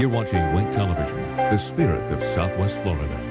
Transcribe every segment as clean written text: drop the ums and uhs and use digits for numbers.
You're watching Wink Television, the spirit of Southwest Florida.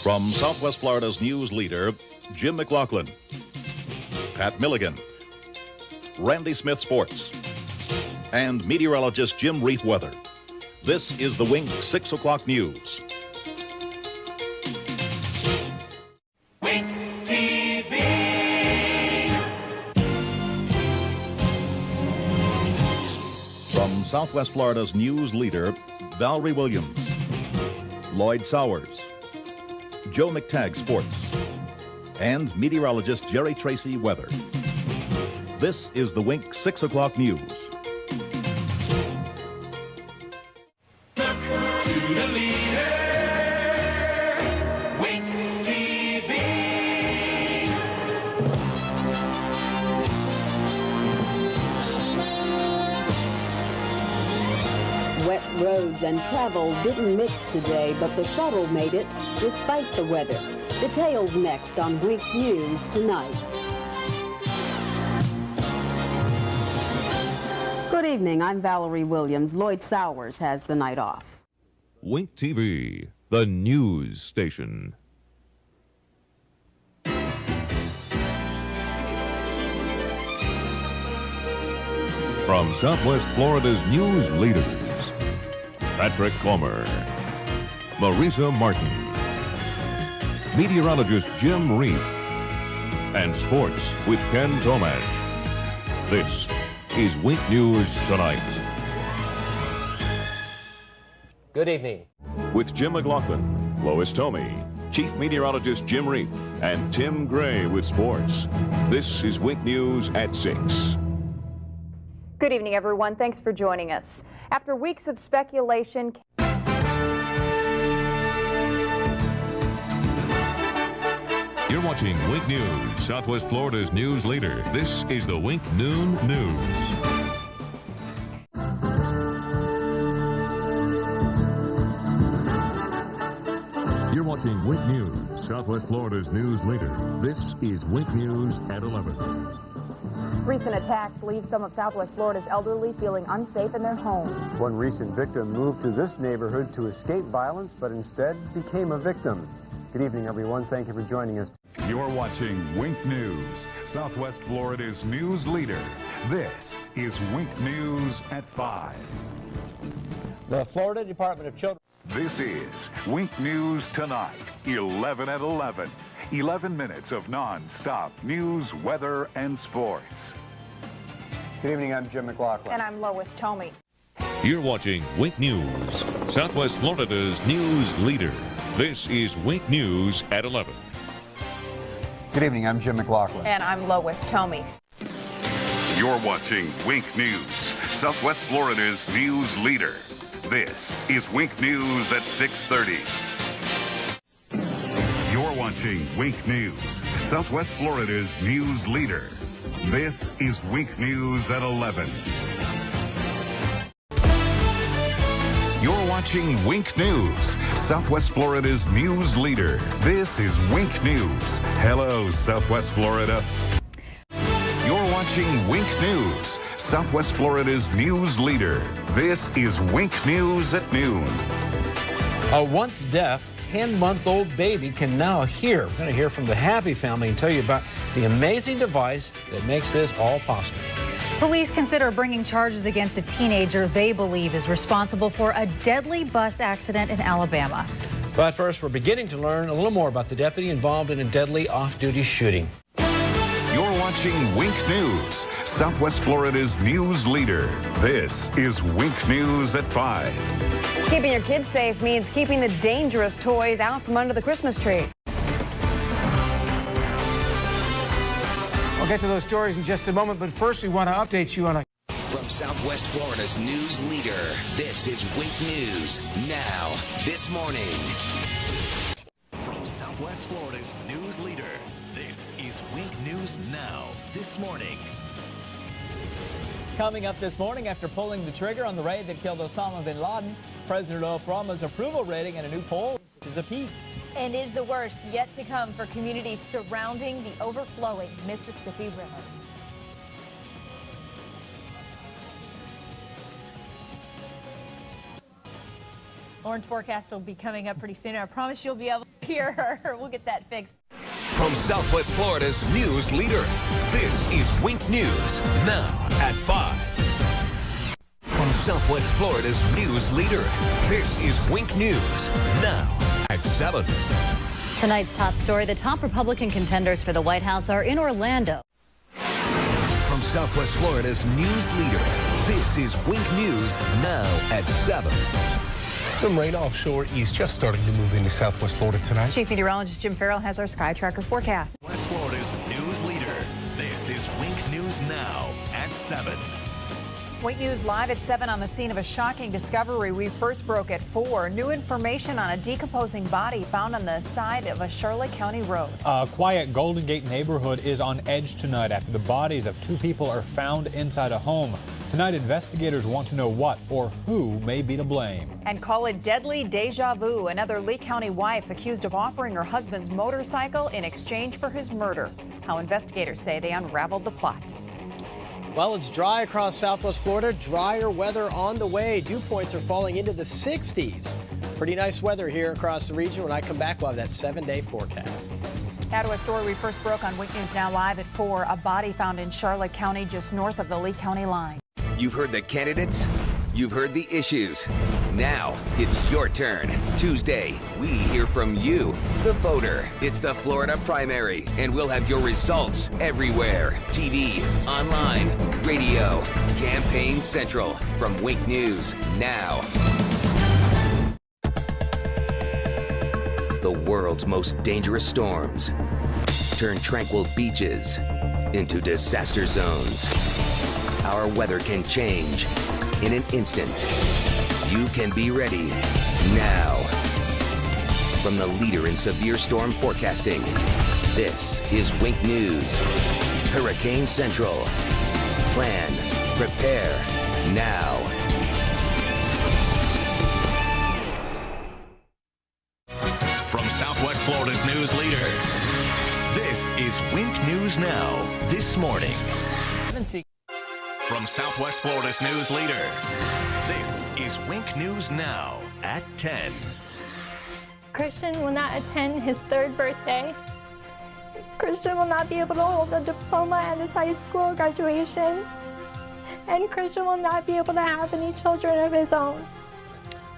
From Southwest Florida's news leader, Jim McLaughlin, Pat Milligan, Randy Smith Sports, and meteorologist Jim Reef Weather. This is the Wink 6 o'clock news. Wink TV. From Southwest Florida's news leader, Valerie Williams, Lloyd Sowers, Joe McTagg Sports, and meteorologist Jerry Tracy Weather. This is the Wink 6 o'clock news. Look to the leader. Wink TV. Wet roads and travel didn't mix today, but the shuttle made it despite the weather. Details next on Wink News tonight. Good evening, I'm Valerie Williams. Lloyd Sowers has the night off. Wink TV, the news station. From Southwest Florida's news leaders, Patrick Comer, Marisa Martin, meteorologist Jim Reef, and sports with Ken Tomash. This is Wink News Tonight. Good evening. With Jim McLaughlin, Lois Tomey, Chief Meteorologist Jim Reef, and Tim Gray with sports. This is Wink News at 6. Good evening, everyone. Thanks for joining us. After weeks of speculation, You're watching Wink News, Southwest Florida's news leader. This is the Wink Noon News. You're watching Wink News, Southwest Florida's news leader. This is Wink News at 11. recent attacks leave some of Southwest Florida's elderly feeling unsafe in their homes. One recent victim moved to this neighborhood to escape violence, but instead became a victim. Good evening, everyone. Thank you for joining us. You're watching Wink News, Southwest Florida's news leader. This is Wink News at 5. The Florida Department of Children. This is Wink News Tonight, 11 at 11. 11 minutes of non-stop news, weather, and sports. Good evening, I'm Jim McLaughlin. And I'm Lois Tomey. You're watching Wink News, Southwest Florida's news leader. This is Wink News at 11. Good evening, I'm Jim McLaughlin. And I'm Lois Tomey. You're watching Wink News, Southwest Florida's news leader. This is Wink News at 6:30. You're watching Wink News, Southwest Florida's news leader. This is Wink News at 11. You're watching Wink News, Southwest Florida's news leader. This is Wink News. Hello, Southwest Florida. You're watching Wink News, Southwest Florida's news leader. This is Wink News at noon. A once deaf 10-month-old baby can now hear. We're going to hear from the Happy family and tell you about the amazing device that makes this all possible. Police consider bringing charges against a teenager they believe is responsible for a deadly bus accident in Alabama. But first, we're beginning to learn a little more about the deputy involved in a deadly off-duty shooting. You're watching Wink News, Southwest Florida's news leader. This is Wink News at 5. Keeping your kids safe means keeping the dangerous toys out from under the Christmas tree. We'll get to those stories in just a moment, but first we want to update you on a... From Southwest Florida's news leader, this is Wink News Now, this morning. From Southwest Florida's news leader, this is Wink News Now, this morning. Coming up this morning, after pulling the trigger on the raid that killed Osama bin Laden, President Obama's approval rating in a new poll is a peak. And is the worst yet to come for communities surrounding the overflowing Mississippi River. Lauren's forecast will be coming up pretty soon. I promise you'll be able to hear her. We'll get that fixed. From Southwest Florida's news leader, this is Wink News Now at 5. From Southwest Florida's news leader, this is Wink News Now at 7. Tonight's top story, the top Republican contenders for the White House are in Orlando. From Southwest Florida's news leader, this is Wink News Now at 7. Some rain offshore is just starting to move into Southwest Florida tonight. Chief Meteorologist Jim Farrell has our Sky Tracker forecast. West Florida's news leader, this is Wink News Now at 7. Wink News live at 7 on the scene of a shocking discovery we first broke at 4. New information on a decomposing body found on the side of a Charlotte County road. A quiet Golden Gate neighborhood is on edge tonight after the bodies of 2 people are found inside a home. Tonight, investigators want to know what or who may be to blame. And call it deadly deja vu. Another Lee County wife accused of offering her husband's motorcycle in exchange for his murder. How investigators say they unraveled the plot. Well, it's dry across Southwest Florida. Drier weather on the way. Dew points are falling into the 60s. Pretty nice weather here across the region. When I come back, we'll have that 7-day forecast. Now to a story we first broke on Wink News Now live at 4. A body found in Charlotte County just north of the Lee County line. You've heard the candidates. You've heard the issues. Now it's your turn. Tuesday, we hear from you, the voter. It's the Florida primary, and we'll have your results everywhere. TV, online, radio, Campaign Central. From Wink News Now. The world's most dangerous storms turn tranquil beaches into disaster zones. Our weather can change in an instant. You can be ready now. From the leader in severe storm forecasting, this is Wink News. Hurricane Central. Plan, prepare, now. From Southwest Florida's news leader, this is Wink News Now, this morning. From Southwest Florida's news leader, this is Wink News Now at 10. Christian will not attend his 3rd birthday. Christian will not be able to hold a diploma at his high school graduation. And Christian will not be able to have any children of his own.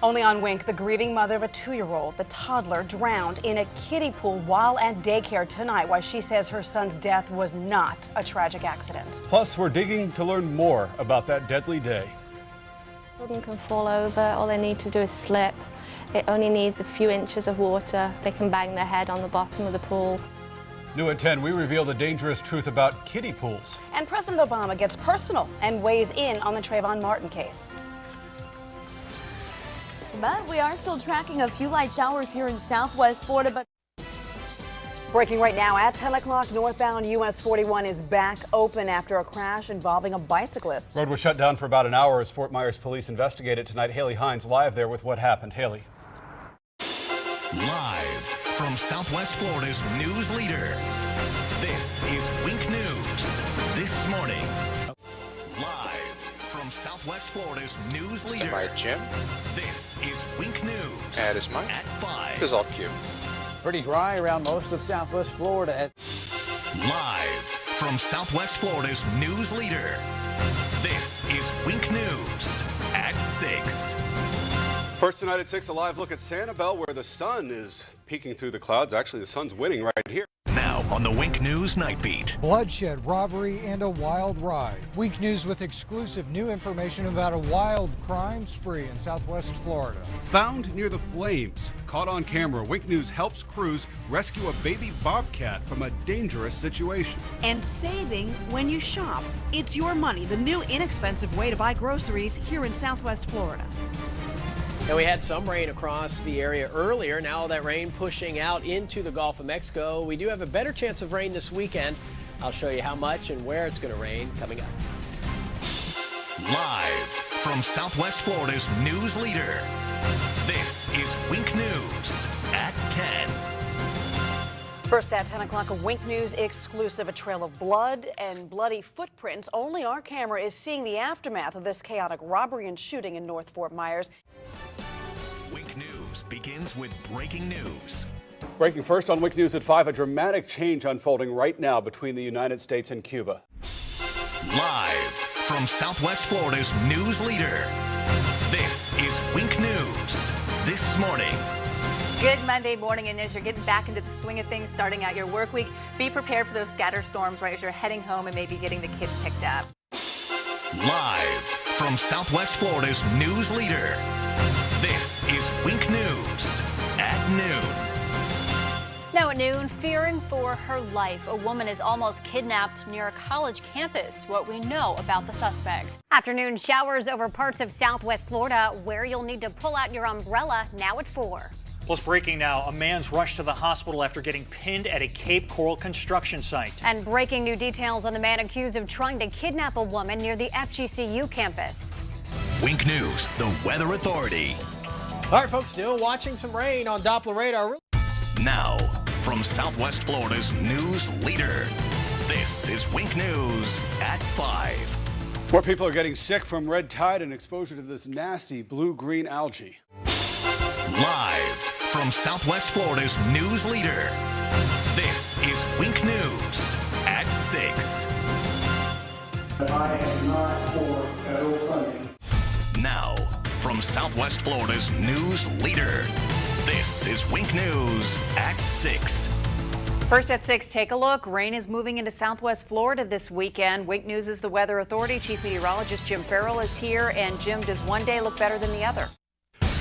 Only on Wink, the grieving mother of a 2-year-old, the toddler, drowned in a kiddie pool while at daycare tonight, while she says her son's death was not a tragic accident. Plus, we're digging to learn more about that deadly day. Children can fall over. All they need to do is slip. It only needs a few inches of water. They can bang their head on the bottom of the pool. New at 10, we reveal the dangerous truth about kiddie pools. And President Obama gets personal and weighs in on the Trayvon Martin case. But we are still tracking a few light showers here in southwest Florida. Breaking right now at 10 o'clock, northbound US 41 is back open after a crash involving a bicyclist. Road was shut down for about an hour as Fort Myers police investigate it tonight. Haley Hines live there with what happened. Haley. Live from Southwest Florida's news leader, this is Wink News This Morning. Live from Southwest Florida's news leader, Stand by, Jim. This is Wink News That is Mike. at 5. This is all cute. Pretty dry around most of Southwest Florida at Live from Southwest Florida's news leader, this is Wink News at 6. First tonight at 6, a live look at Sanibel, where the sun is peeking through the clouds. Actually, the sun's winning right here. Now on the Wink News Nightbeat. Bloodshed, robbery, and a wild ride. Wink News with exclusive new information about a wild crime spree in Southwest Florida. Found near the flames. Caught on camera, Wink News helps crews rescue a baby bobcat from a dangerous situation. And saving when you shop. It's your money, the new inexpensive way to buy groceries here in Southwest Florida. Now, we had some rain across the area earlier. Now that rain pushing out into the Gulf of Mexico. We do have a better chance of rain this weekend. I'll show you how much and where it's going to rain coming up. Live from Southwest Florida's news leader, this is Wink News at 10. First at 10 o'clock, a Wink News exclusive, a trail of blood and bloody footprints. Only our camera is seeing the aftermath of this chaotic robbery and shooting in North Fort Myers. Wink News begins with breaking news. Breaking first on Wink News at 5, a dramatic change unfolding right now between the United States and Cuba. Live from Southwest Florida's news leader, this is Wink News This Morning. Good Monday morning, and as you're getting back into the swing of things, starting out your work week, be prepared for those scatter storms right as you're heading home and maybe getting the kids picked up. Live from Southwest Florida's news leader, this is Wink News at noon. Now at noon, fearing for her life, a woman is almost kidnapped near a college campus. What we know about the suspect. Afternoon showers over parts of Southwest Florida, where you'll need to pull out your umbrella now at 4. Plus breaking now, a man's rushed to the hospital after getting pinned at a Cape Coral construction site. And breaking new details on the man accused of trying to kidnap a woman near the FGCU campus. Wink News, the weather authority. All right, folks, still watching some rain on Doppler radar. Now, from Southwest Florida's news leader, this is Wink News at 5. More people are getting sick from red tide and exposure to this nasty blue-green algae. Live from Southwest Florida's news leader, this is Wink News at 6. I am not for federal funding. Now, from Southwest Florida's news leader, this is Wink News at 6. First at 6, take a look. Rain is moving into Southwest Florida this weekend. Wink News is the weather authority. Chief meteorologist Jim Farrell is here. And Jim, does one day look better than the other?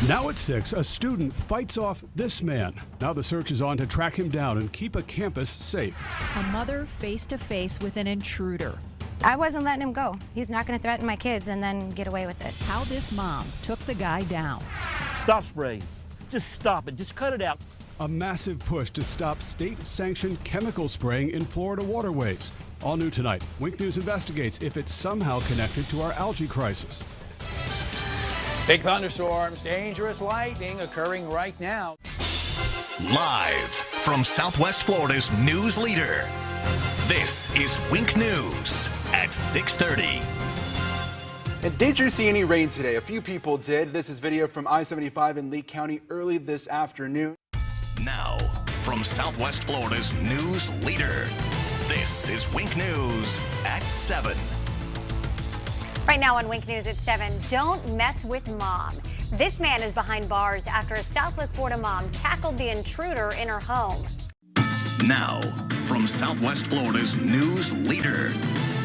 Now at 6, a student fights off this man. Now the search is on to track him down and keep a campus safe. A mother face to face with an intruder. I wasn't letting him go. He's not going to threaten my kids and then get away with it. How this mom took the guy down. Stop spraying. Just stop it. Just cut it out. A massive push to stop state-sanctioned chemical spraying in Florida waterways. All new tonight, Wink News investigates if it's somehow connected to our algae crisis. Big thunderstorms, dangerous lightning occurring right now. Live from Southwest Florida's news leader, this is Wink News at 6:30. And did you see any rain today? A few people did. This is video from I-75 in Lee County early this afternoon. Now, from Southwest Florida's news leader, this is Wink News at 7. Right now on Wink News at 7, don't mess with mom. This man is behind bars after a Southwest Florida mom tackled the intruder in her home. Now, from Southwest Florida's news leader,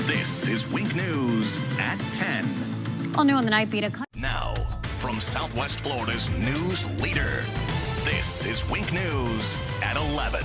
this is Wink News at 10. All new on the Nightbeat. Now, from Southwest Florida's news leader, this is Wink News at 11.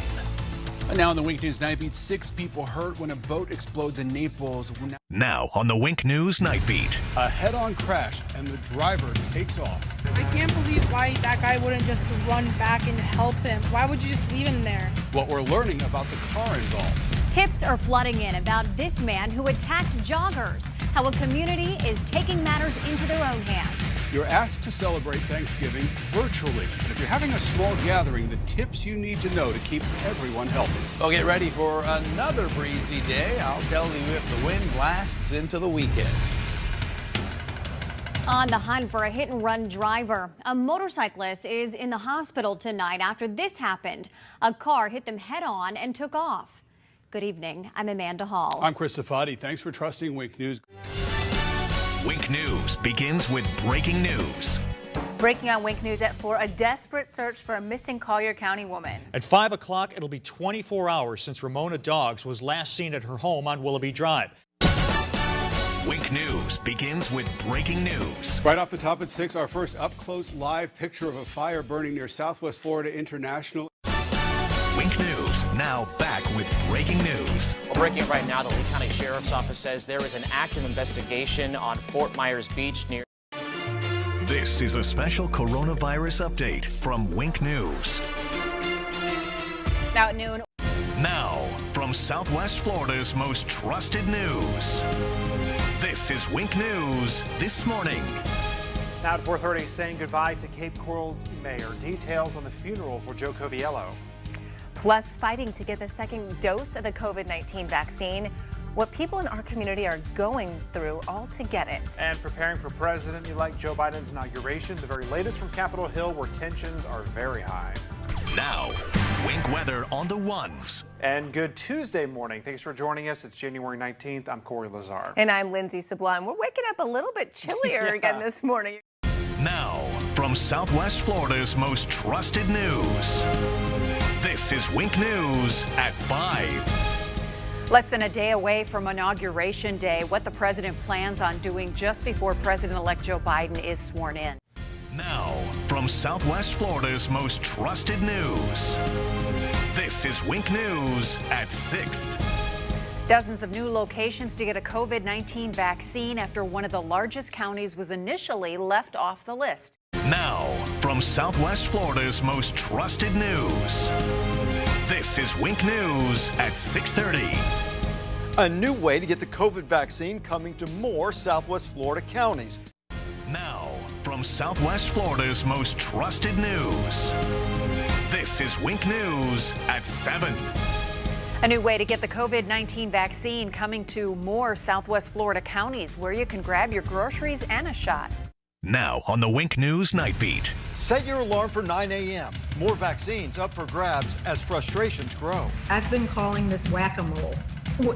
Now on the Wink News Nightbeat, 6 people hurt when a boat explodes in Naples. Now on the Wink News Nightbeat. A head-on crash and the driver takes off. I can't believe why that guy wouldn't just run back and help him. Why would you just leave him there? What we're learning about the car involved. Tips are flooding in about this man who attacked joggers, how a community is taking matters into their own hands. You're asked to celebrate Thanksgiving virtually. And if you're having a small gathering, the tips you need to know to keep everyone healthy. Well, get ready for another breezy day. I'll tell you if the wind blasts into the weekend. On the hunt for a hit-and-run driver, a motorcyclist is in the hospital tonight after this happened. A car hit them head-on and took off. Good evening. I'm Amanda Hall. I'm Chris Safadi. Thanks for trusting Wink News. Wink News begins with breaking news. Breaking on Wink News at 4, a desperate search for a missing Collier County woman. At 5 o'clock, it'll be 24 hours since Ramona Doggs was last seen at her home on Willoughby Drive. Wink News begins with breaking news. Right off the top at 6, our first up-close live picture of a fire burning near Southwest Florida International. Wink News, now back with breaking news. Well, breaking it right now, the Lee County Sheriff's Office says there is an active investigation on Fort Myers Beach near... This is a special coronavirus update from Wink News. Now at noon. Now, from Southwest Florida's most trusted news. This is Wink News This Morning. Now at 4:30, saying goodbye to Cape Coral's mayor. Details on the funeral for Joe Coviello. Plus, fighting to get the second dose of the COVID-19 vaccine. What people in our community are going through all to get it. And preparing for President-elect Joe Biden's inauguration. The very latest from Capitol Hill, where tensions are very high. Now, Wink weather on the ones. And good Tuesday morning. Thanks for joining us. It's January 19th. I'm Corey Lazar. And I'm Lindsay Sublime. We're waking up a little bit chillier again this morning. Now, from Southwest Florida's most trusted news. This is Wink News at 5. Less than a day away from Inauguration Day, what the president plans on doing just before President-elect Joe Biden is sworn in. Now, from Southwest Florida's most trusted news. This is Wink News at 6. Dozens of new locations to get a COVID-19 vaccine after one of the largest counties was initially left off the list. Now, from Southwest Florida's most trusted news. This is Wink News at 6:30. A new way to get the COVID vaccine coming to more Southwest Florida counties. Now, from Southwest Florida's most trusted news. This is Wink News at 7. A new way to get the COVID-19 vaccine coming to more Southwest Florida counties where you can grab your groceries and a shot. Now on the Wink News Nightbeat. Set your alarm for 9 a.m. More vaccines up for grabs as frustrations grow. I've been calling this whack-a-mole.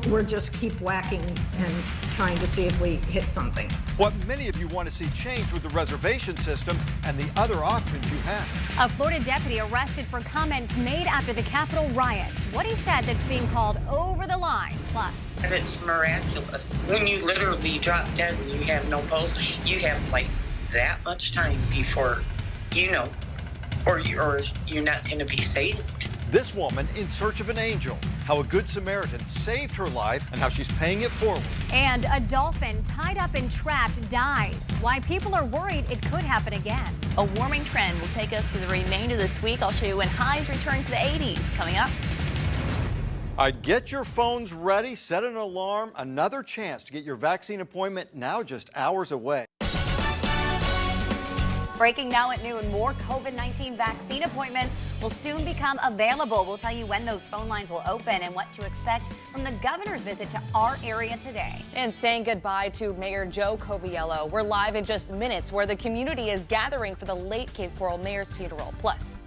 We're just keep whacking and trying to see if we hit something. What many of you want to see change with the reservation system and the other options you have. A Florida deputy arrested for comments made after the Capitol riots. What he said that's being called over the line. Plus. And it's miraculous. When you literally drop dead and you have no pulse, you have like that much time before you know, or you're not going to be saved. This woman in search of an angel, how a good Samaritan saved her life and how she's paying it forward. And a dolphin tied up and trapped dies. Why people are worried it could happen again. A warming trend will take us through the remainder of this week. I'll show you when highs return to the 80s coming up. Get your phones ready, set an alarm, another chance to get your vaccine appointment now just hours away. Breaking now at noon, more COVID-19 vaccine appointments will soon become available. We'll tell you when those phone lines will open and what to expect from the governor's visit to our area today. And saying goodbye to Mayor Joe Coviello. We're live in just minutes where the community is gathering for the late Cape Coral mayor's funeral. Plus,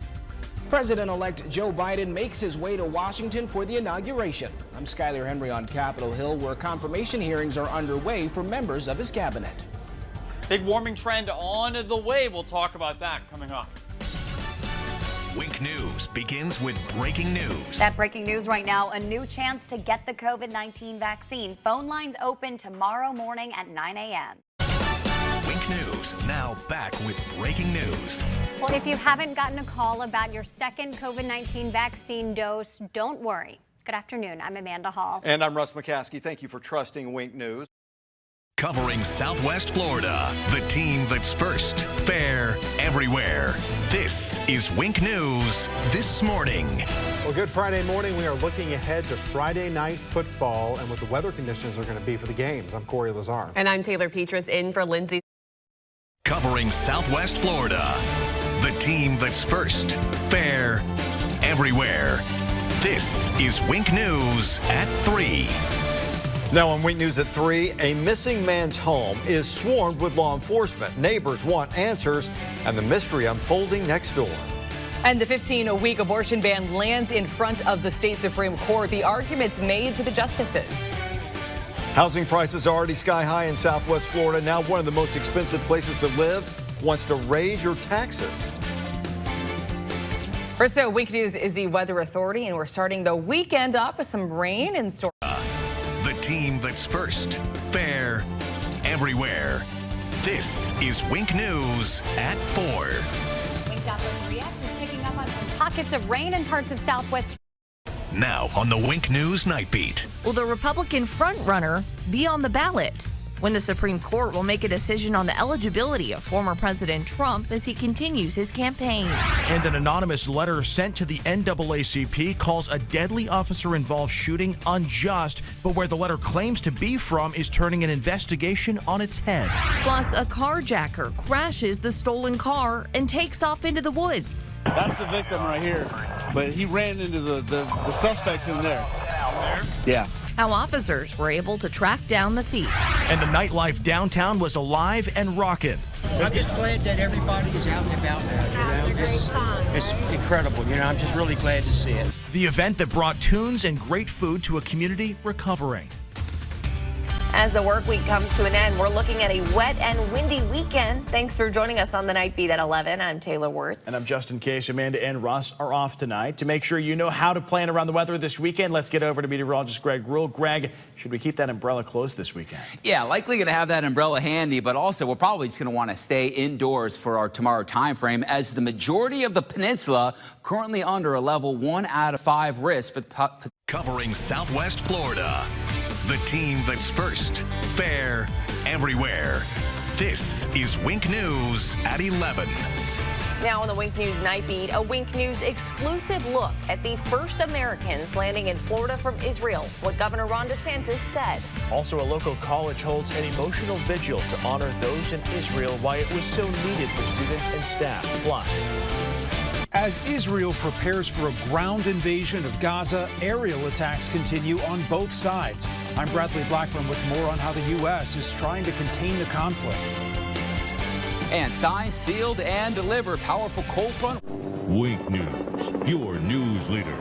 President-elect Joe Biden makes his way to Washington for the inauguration. I'm Skyler Henry on Capitol Hill, where confirmation hearings are underway for members of his cabinet. Big warming trend on the way. We'll talk about that coming up. Wink News begins with breaking news. That breaking news right now, a new chance to get the COVID-19 vaccine. Phone lines open tomorrow morning at 9 a.m. Wink News now Now back with breaking news. Well, if you haven't gotten a call about your second COVID-19 vaccine dose, don't worry. Good afternoon. I'm Amanda Hall. And I'm Russ McCaskey. Thank you for trusting Wink News. Covering Southwest Florida, the team that's first, fair, everywhere. This is Wink News This Morning. Well, good Friday morning. We are looking ahead to Friday night football and what the weather conditions are going to be for the games. I'm Corey Lazar. And I'm Taylor Petras in for Lindsay. Covering Southwest Florida, the team that's first, fair, everywhere. This is Wink News at 3. Now on Wink News at 3, a missing man's home is swarmed with law enforcement. Neighbors want answers, and the mystery unfolding next door. And the 15-week abortion ban lands in front of the state Supreme Court. The arguments made to the justices. Housing prices are already sky high in Southwest Florida. Now one of the most expensive places to live wants to raise your taxes. First, Wink News is the Weather Authority, and we're starting the weekend off with some rain in store. The team that's first, fair, everywhere. This is Wink News at 4. Wink.com Reacts is picking up on some pockets of rain in parts of Southwest. Now on the Wink News Nightbeat. Will the Republican frontrunner be on the ballot when the Supreme Court will make a decision on the eligibility of former President Trump as he continues his campaign? And an anonymous letter sent to the NAACP calls a deadly officer-involved shooting unjust, but where the letter claims to be from is turning an investigation on its head. Plus, a carjacker crashes the stolen car and takes off into the woods. That's the victim right here, but he ran into the suspects in there. Yeah. How officers were able to track down the thief. And the nightlife downtown was alive and rocking. I'm just glad that everybody is out and about now. It's incredible. I'm just really glad to see it. The event that brought tunes and great food to a community recovering. As the work week comes to an end, we're looking at a wet and windy weekend. Thanks for joining us on the Nightbeat at 11. I'm Taylor Wirtz. And I'm Justin Case. Amanda and Russ are off tonight. To make sure you know how to plan around the weather this weekend, let's get over to meteorologist Greg Rule. Greg, should we keep that umbrella closed this weekend? Yeah, likely going to have that umbrella handy, but also we're probably just going to want to stay indoors for our tomorrow time frame, as the majority of the peninsula currently under a level 1 out of 5 risk for Covering Southwest Florida. The team that's first, fair, everywhere. This is Wink News at 11. Now on the Wink News Nightbeat, a Wink News exclusive look at the first Americans landing in Florida from Israel, what Governor Ron DeSantis said. Also, a local college holds an emotional vigil to honor those in Israel, why it was so needed for students and staff. Plus, as Israel prepares for a ground invasion of Gaza, aerial attacks continue on both sides. I'm Bradley Blackburn with more on how the U.S. is trying to contain the conflict. And signed, sealed, and delivered powerful cold front. Wink News, your news leader.